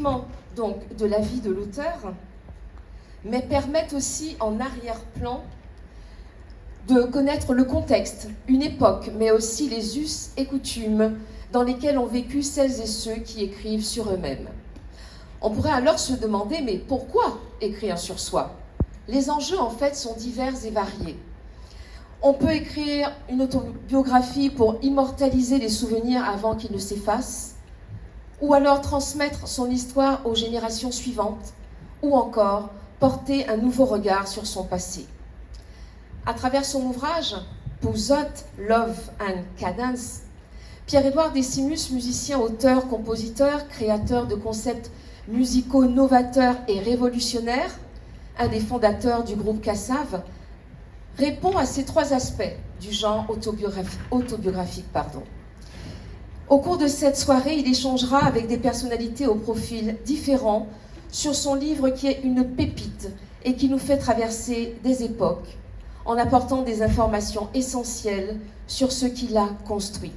uniquement donc de la vie de l'auteur, mais permettent aussi en arrière-plan de connaître le contexte, une époque, mais aussi les us et coutumes dans lesquels ont vécu celles et ceux qui écrivent sur eux-mêmes. On pourrait alors se demander, mais pourquoi écrire sur soi? Les enjeux, en fait, sont divers et variés. On peut écrire une autobiographie pour immortaliser les souvenirs avant qu'ils ne s'effacent, ou alors transmettre son histoire aux générations suivantes, ou encore porter un nouveau regard sur son passé. À travers son ouvrage « Pouzotte, Love and Cadence », Pierre-Édouard Décimus, musicien, auteur, compositeur, créateur de concepts musicaux novateurs et révolutionnaires, un des fondateurs du groupe Cassav, répond à ces trois aspects du genre autobiographique. Au cours de cette soirée, il échangera avec des personnalités au profil différent sur son livre qui est une pépite et qui nous fait traverser des époques en apportant des informations essentielles sur ce qu'il a construit.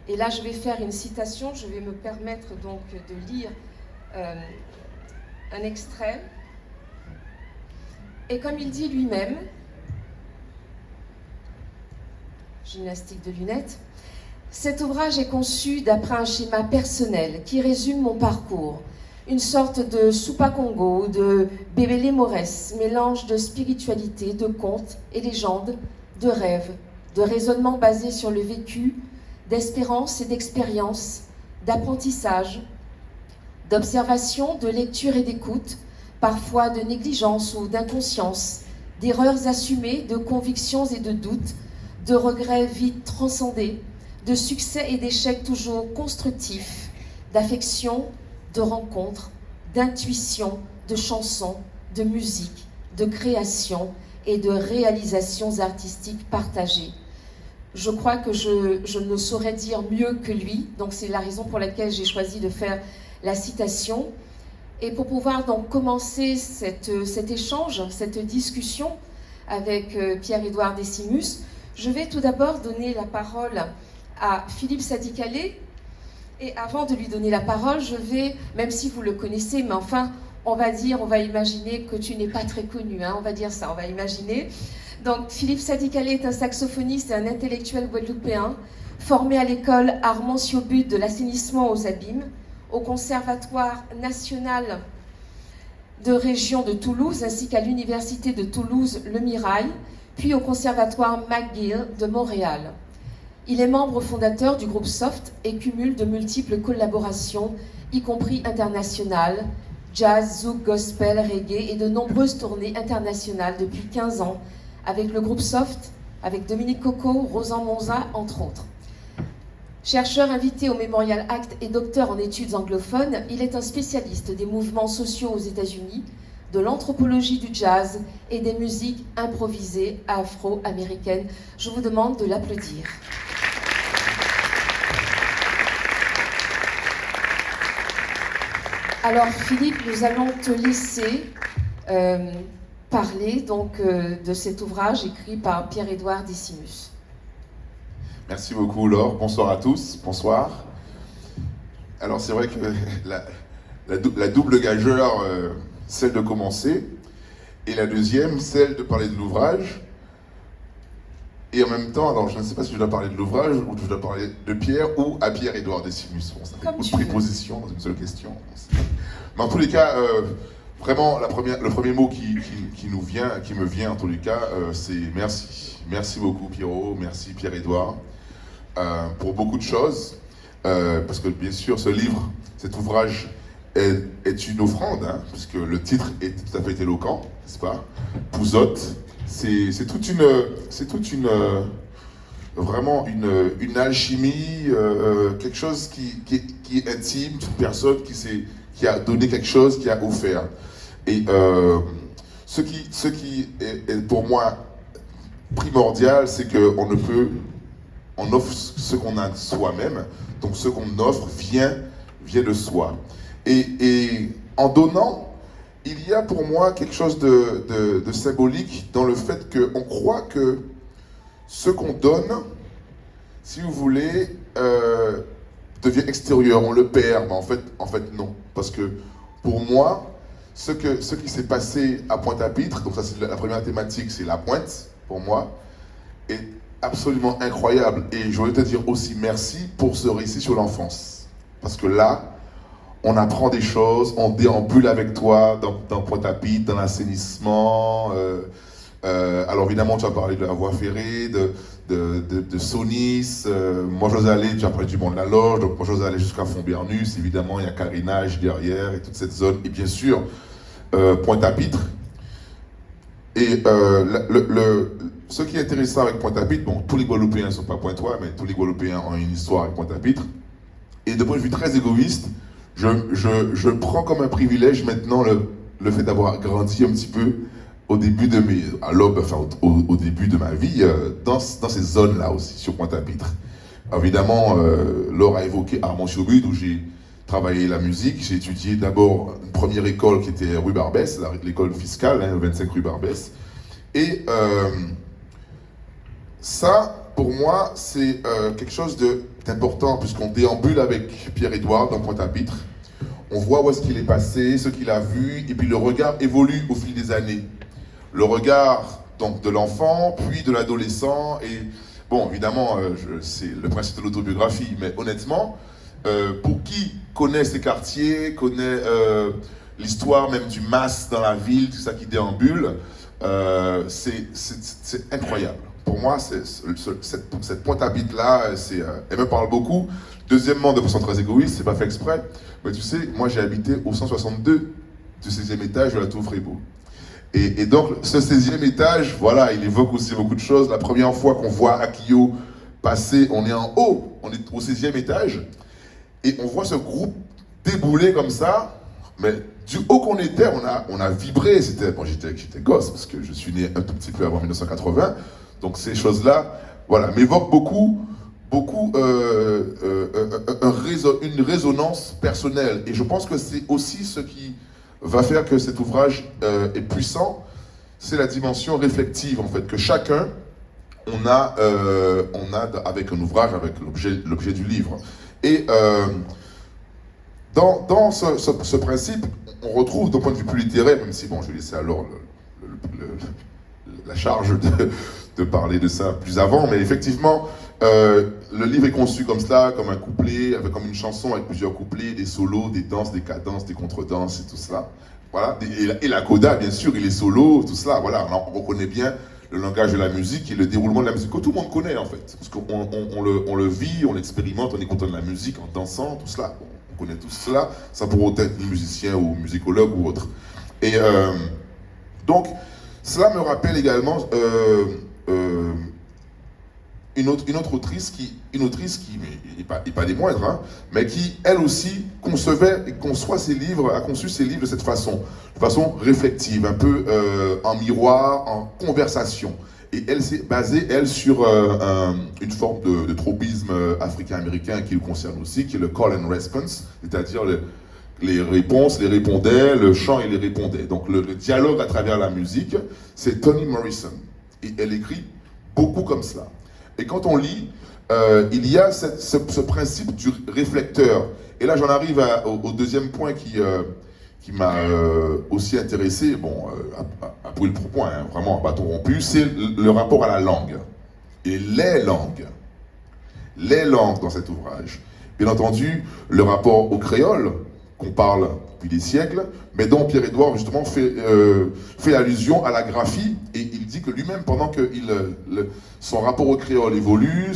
Et là, je vais faire une citation, je vais me permettre donc de lire un extrait. Et comme il dit lui-même, gymnastique de lunettes, cet ouvrage est conçu d'après un schéma personnel qui résume mon parcours, une sorte de Soupa Congo, de Bébélé Morès, mélange de spiritualité, de contes et légendes, de rêves, de raisonnements basés sur le vécu, d'espérance et d'expérience, d'apprentissage, d'observation, de lecture et d'écoute, parfois de négligence ou d'inconscience, d'erreurs assumées, de convictions et de doutes, de regrets vite transcendés, de succès et d'échecs toujours constructifs, d'affection, de rencontres, d'intuition, de chansons, de musique, de création et de réalisations artistiques partagées. Je crois que je ne saurais dire mieux que lui, donc c'est la raison pour laquelle j'ai choisi de faire la citation. Et pour pouvoir donc commencer cet échange, cette discussion avec Pierre-Édouard Décimus, je vais tout d'abord donner la parole à Philippe Sadi-Calais. Et avant de lui donner la parole, je vais, même si vous le connaissez, mais enfin, on va imaginer que tu n'es pas très connu, hein, on va dire ça, on va imaginer. Donc, Philippe Sadi-Calais est un saxophoniste et un intellectuel guadeloupéen, formé à l'école Armand Siobut de l'assainissement aux abîmes, au Conservatoire national de région de Toulouse, ainsi qu'à l'Université de Toulouse Le Mirail, puis au Conservatoire McGill de Montréal. Il est membre fondateur du groupe Soft et cumule de multiples collaborations, y compris internationales, jazz, zouk, gospel, reggae et de nombreuses tournées internationales depuis 15 ans, avec le groupe Soft, avec Dominique Coco, Rosan Monza, entre autres. Chercheur invité au Memorial Act et docteur en études anglophones, il est un spécialiste des mouvements sociaux aux États-Unis, de l'anthropologie du jazz et des musiques improvisées afro-américaines. Je vous demande de l'applaudir. Alors Philippe, nous allons te laisser parler donc, de cet ouvrage écrit par Pierre-Édouard Décimus. Merci beaucoup Laure, bonsoir à tous, bonsoir. Alors c'est vrai que la double gageure, celle de commencer, et la deuxième, celle de parler de l'ouvrage. Et en même temps, alors je ne sais pas si je dois parler de l'ouvrage ou je dois parler de Pierre ou à Pierre-Édouard Décimus. Bon, ça fait beaucoup de prépositions dans une seule question. Mais en tous les cas, vraiment, le premier mot qui me vient en tous les cas, c'est merci. Merci beaucoup Pierrot, merci Pierre-Édouard, pour beaucoup de choses. Parce que bien sûr, ce livre, cet ouvrage est une offrande, hein, parce que le titre est tout à fait éloquent, n'est-ce pas? Pouzotte. C'est toute une vraiment une alchimie, quelque chose qui est intime, une personne qui a donné quelque chose, qui a offert. Et ce qui est pour moi primordial, c'est on offre ce qu'on a de soi-même, donc ce qu'on offre vient de soi. Et en donnant, il y a pour moi quelque chose de symbolique dans le fait qu'on croit que ce qu'on donne, si vous voulez, devient extérieur, on le perd. Mais en fait non. Parce que pour moi, ce qui s'est passé à Pointe-à-Pitre, donc ça c'est la première thématique, c'est la pointe, pour moi, est absolument incroyable. Et je voulais te dire aussi merci pour ce récit sur l'enfance. Parce que là, on apprend des choses, on déambule avec toi dans Pointe-à-Pitre, dans l'assainissement. Alors évidemment, tu as parlé de la voie ferrée, de Saunis. Moi, j'ose aller, tu as parlé du Mont de la Loge, donc moi, j'ose aller jusqu'à Fontbernus. Évidemment, il y a Carénage derrière et toute cette zone. Et bien sûr, Pointe-à-Pitre. Et ce qui est intéressant avec Pointe-à-Pitre, bon, tous les Guadeloupéens ne sont pas pointois, mais tous les Guadeloupéens ont une histoire avec Pointe-à-Pitre. Et de point de vue très égoïste, je prends comme un privilège maintenant le fait d'avoir grandi un petit peu au début de au début de ma vie, dans ces zones-là aussi, sur Pointe-à-Pitre. Évidemment, Laure a évoqué Armand-Chaubud, où j'ai travaillé la musique. J'ai étudié d'abord une première école qui était rue Barbès, l'école fiscale, le 25 rue Barbès. Et ça, pour moi, c'est quelque chose d'important, puisqu'on déambule avec Pierre-Édouard dans Pointe-à-Pitre. On voit où est-ce qu'il est passé, ce qu'il a vu, et puis le regard évolue au fil des années. Le regard donc, de l'enfant, puis de l'adolescent, et bon, évidemment, c'est le principe de l'autobiographie, mais honnêtement, pour qui connaît ces quartiers, connaît l'histoire même du MAS dans la ville, tout ça qui déambule, c'est incroyable. Pour moi, cette Pointe-à-Pitre-là, elle me parle beaucoup. Deuxièmement, de façon très égoïste, c'est pas fait exprès, mais tu sais, moi j'ai habité au 162 du 16e étage de la Tour Frébeau. Et donc, ce 16e étage, voilà, il évoque aussi beaucoup de choses. La première fois qu'on voit Akio passer, on est en haut, on est au 16e étage, et on voit ce groupe débouler comme ça, mais du haut qu'on était, on a vibré. Bon, j'étais gosse, parce que je suis né un tout petit peu avant 1980, donc ces choses-là, voilà, m'évoquent beaucoup une résonance personnelle. Et je pense que c'est aussi ce qui va faire que cet ouvrage est puissant, c'est la dimension réflexive, en fait, que chacun, on a avec un ouvrage, avec l'objet du livre. Et dans ce principe, on retrouve, d'un point de vue plus littéraire, même si, bon, je vais laisser alors la charge de parler de ça plus avant, mais effectivement, le livre est conçu comme cela, comme un couplet, comme une chanson avec plusieurs couplets, des solos, des danses, des cadences, des contredanses et tout cela. Voilà. Et la coda, bien sûr, et les solos, tout cela. Voilà. Alors, on reconnaît bien le langage de la musique et le déroulement de la musique que tout le monde connaît en fait. Parce qu'on le vit, on l'expérimente, on est content de la musique en dansant, tout cela. On connaît tout cela, sans pour autant être musicien ou musicologue ou autre. Et donc, cela me rappelle également une autre autrice qui n'est pas des moindres, hein, mais qui, elle aussi, concevait et conçoit ses livres, a conçu ses livres de cette façon réflexive, un peu en miroir, en conversation. Et elle s'est basée, elle, sur une forme de tropisme africain-américain qui le concerne aussi, qui est le call and response, c'est-à-dire les réponses, les répondait, le chant et les répondait. Donc le dialogue à travers la musique, c'est Toni Morrison. Et elle écrit beaucoup comme cela. Et quand on lit, il y a ce principe du réflecteur. Et là, j'en arrive au deuxième point qui m'a aussi intéressé, bon, à brûle pour point, hein, vraiment à bâton rompu, c'est le rapport à la langue. Et les langues dans cet ouvrage. Bien entendu, le rapport au créole, qu'on parle depuis des siècles, mais dont Pierre-Édouard justement fait allusion à la graphie, et il dit que lui-même, pendant que son rapport au créole évolue,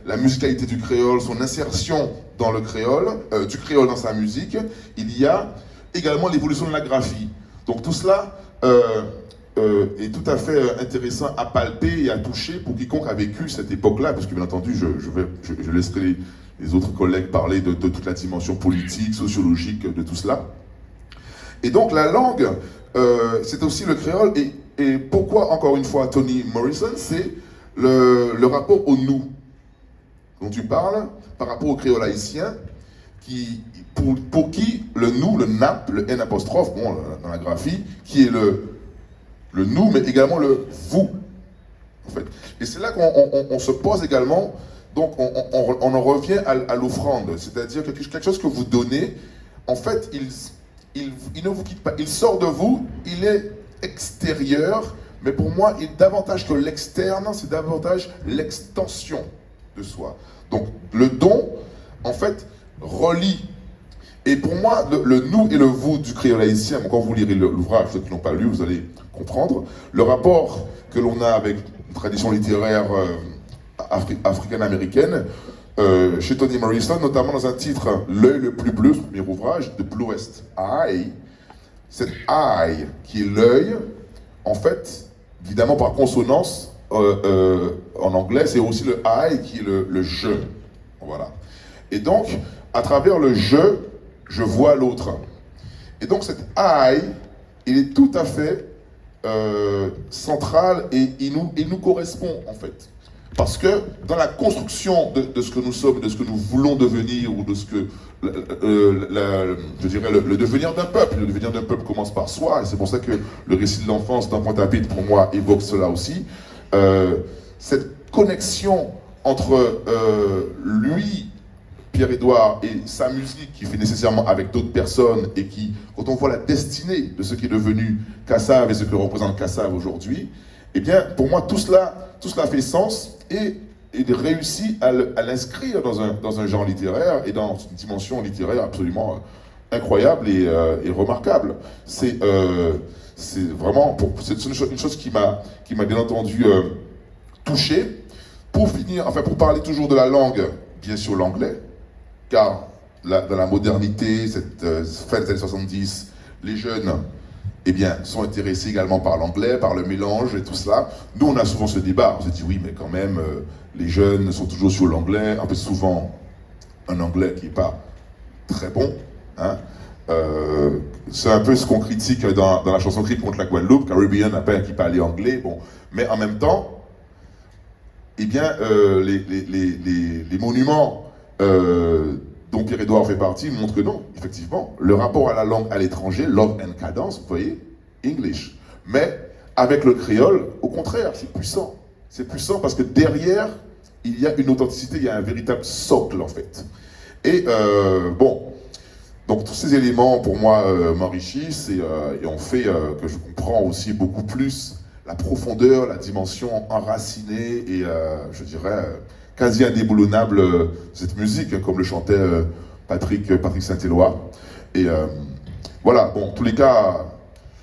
la musicalité du créole, son insertion dans le créole, du créole dans sa musique, il y a également l'évolution de la graphie. Donc tout cela est tout à fait intéressant à palper et à toucher pour quiconque a vécu cette époque-là, parce que bien entendu, je laisserai les autres collègues parler de toute la dimension politique, sociologique de tout cela. Et donc la langue, c'est aussi le créole, et pourquoi, encore une fois, Toni Morrison, c'est le rapport au nous dont tu parles, par rapport au créole haïtien, pour qui le nous, le nap, le n apostrophe, bon, dans la graphie, qui est le nous, mais également le vous, en fait. Et c'est là qu'on se pose également Donc on en revient à l'offrande, c'est-à-dire quelque chose que vous donnez, en fait, il ne vous quitte pas, il sort de vous, il est extérieur, mais pour moi, davantage que l'externe, c'est davantage l'extension de soi. Donc le don, en fait, relie. Et pour moi, le nous et le vous du créole haïtien, quand vous lirez l'ouvrage, ceux qui ne l'ont pas lu, vous allez comprendre, le rapport que l'on a avec une tradition littéraire africaine-américaine, chez Toni Morrison, notamment dans un titre, L'œil le plus bleu, son premier ouvrage, The Bluest Eye. Cet eye qui est l'œil, en fait, évidemment par consonance, en anglais, c'est aussi le I qui est le je. Voilà. Et donc, à travers le je vois l'autre. Et donc, cet I, il est tout à fait central et il nous correspond, en fait. Parce que dans la construction de ce que nous sommes, de ce que nous voulons devenir, ou de ce que, je dirais, le devenir d'un peuple. Le devenir d'un peuple commence par soi, et c'est pour ça que le récit de l'enfance d'un Pointe-à-Pitre, pour moi, évoque cela aussi. Cette connexion entre lui, Pierre-Édouard, et sa musique qui fait nécessairement avec d'autres personnes, et qui, quand on voit la destinée de ce qui est devenu Kassav et ce que représente Kassav aujourd'hui, eh bien, pour moi, tout cela fait sens et réussit à l'inscrire dans un genre littéraire et dans une dimension littéraire absolument incroyable et remarquable. C'est vraiment une chose qui m'a bien entendu touché. Pour finir, enfin pour parler toujours de la langue, bien sûr l'anglais, car dans la modernité, cette fin des années 70, les jeunes eh bien, sont intéressés également par l'anglais, par le mélange et tout cela. Nous, on a souvent ce débat. On se dit, oui, mais quand même, les jeunes sont toujours sur l'anglais, un peu souvent un anglais qui n'est pas très bon. Hein. C'est un peu ce qu'on critique dans la chanson Crime contre la Guadeloupe, Caribbean, un peu qui parlait anglais. Bon. Mais en même temps, eh bien, les monuments dont Pierre-Édouard fait partie montre que non, effectivement, le rapport à la langue à l'étranger, langue and cadence, vous voyez, English. Mais avec le créole, au contraire, c'est puissant. C'est puissant parce que derrière, il y a une authenticité, il y a un véritable socle en fait. Et bon, donc tous ces éléments pour moi m'enrichissent et ont fait que je comprends aussi beaucoup plus la profondeur, la dimension enracinée et je dirais quasi indéboulonnable cette musique, hein, comme le chantait Patrick Saint-Éloi. Et voilà, bon, en tous les cas,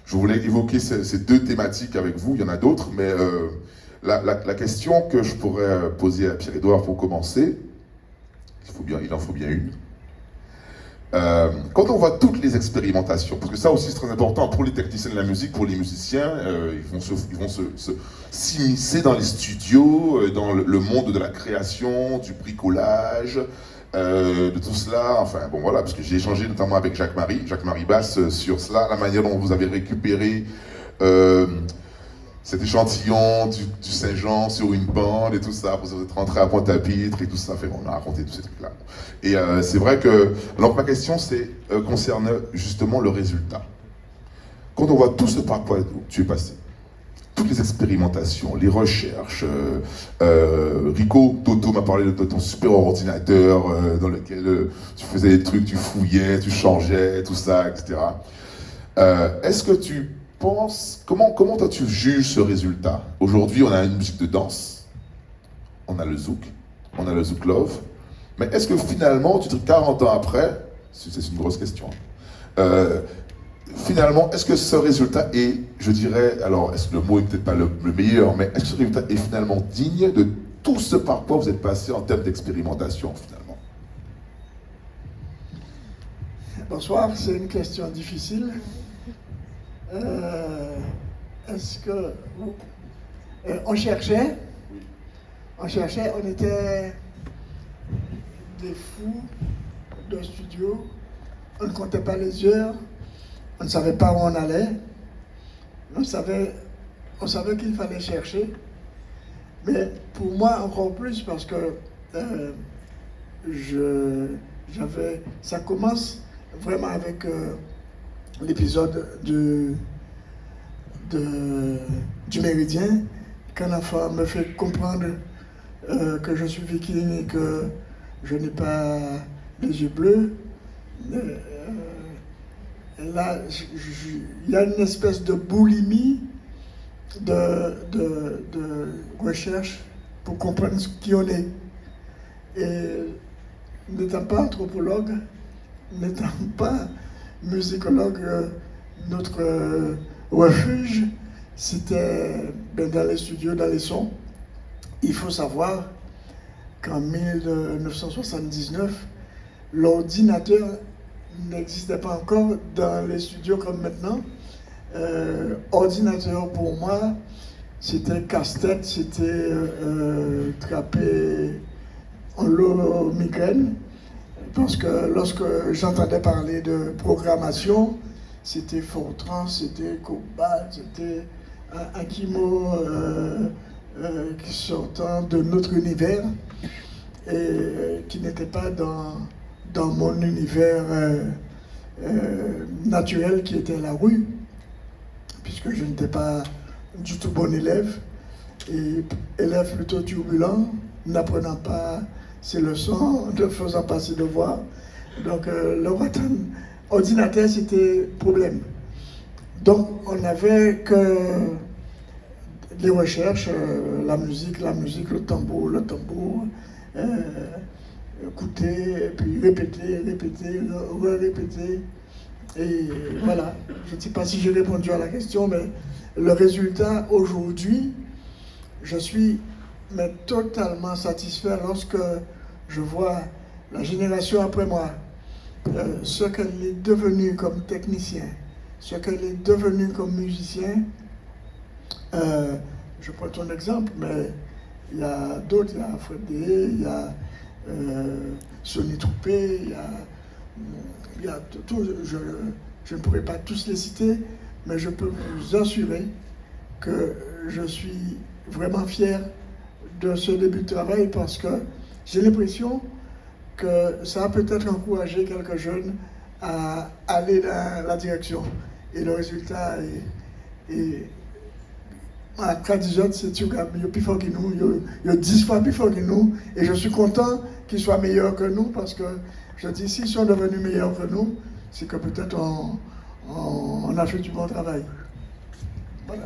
je voulais évoquer ces deux thématiques avec vous, il y en a d'autres, mais la question que je pourrais poser à Pierre-Édouard pour commencer, il en faut bien une. Quand on voit toutes les expérimentations, parce que ça aussi c'est très important pour les techniciens de la musique, pour les musiciens, ils vont s'immiscer dans les studios, dans le monde de la création, du bricolage, de tout cela, enfin bon voilà, parce que j'ai échangé notamment avec Jacques-Marie Basse sur cela, la manière dont vous avez récupéré cet échantillon du Saint-Jean sur une bande et tout ça, vous êtes rentré à Pointe-à-Pitre et tout ça, on a raconté tous ces trucs-là. Et c'est vrai que, alors ma question concerne justement le résultat. Quand on voit tout ce par quoi tu es passé, toutes les expérimentations, les recherches, Rico Toto m'a parlé de ton super ordinateur dans lequel tu faisais des trucs, tu fouillais, tu changeais, tout ça, etc. Est-ce que tu comment toi tu juges ce résultat? Aujourd'hui, on a une musique de danse, on a le zouk love, mais est-ce que finalement, 40 ans après, c'est une grosse question, finalement, est-ce que ce résultat est, je dirais, alors est-ce que le mot est peut-être pas le meilleur, mais est-ce que ce résultat est finalement digne de tout ce par quoi vous êtes passé en termes d'expérimentation finalement? Bonsoir, c'est une question difficile. Est-ce que on cherchait, on était des fous de studio, on ne comptait pas les heures, on ne savait pas où on allait, on savait qu'il fallait chercher, mais pour moi encore plus parce que ça commence vraiment avec l'épisode du Méridien, qu'un enfant me fait comprendre que je suis viking et que je n'ai pas les yeux bleus. Là, il y a une espèce de boulimie de recherche pour comprendre qui on est. Et n'étant pas anthropologue, n'étant pas musicologue, notre refuge, c'était dans les studios, dans les sons. Il faut savoir qu'en 1979, l'ordinateur n'existait pas encore dans les studios comme maintenant. Ordinateur pour moi, c'était casse-tête, c'était trapper en lot migraine. Parce que lorsque j'entendais parler de programmation, c'était Fortran, c'était Cobalt, c'était Akimo qui sortant de notre univers et qui n'était pas dans mon univers naturel qui était la rue, puisque je n'étais pas du tout bon élève, et élève plutôt turbulent, n'apprenant pas ses leçons, ne faisant pas ses devoirs. Donc l'ordinateur, c'était problème. Donc on n'avait que les recherches, la musique, le tambour, écouter, et puis répéter, répéter. Et voilà, je ne sais pas si j'ai répondu à la question, mais le résultat aujourd'hui, je suis totalement satisfait lorsque je vois la génération après moi, ce qu'elle est devenue comme technicien, ce qu'elle est devenue comme musicien. Je prends ton exemple, mais il y a d'autres, il y a Fred Dé, il y a Sonny Troupé, il y a tout, je ne pourrais pas tous les citer, mais je peux vous assurer que je suis vraiment fier de ce début de travail parce que j'ai l'impression que ça a peut-être encouragé quelques jeunes à aller dans la direction. Et le résultat est à 4 autres, c'est qu'il est plus fort que nous, il est 10 fois plus fort que nous, et je suis content qu'ils soient meilleurs que nous parce que je dis, s'ils sont devenus meilleurs que nous, c'est que peut-être on a fait du bon travail. Voilà.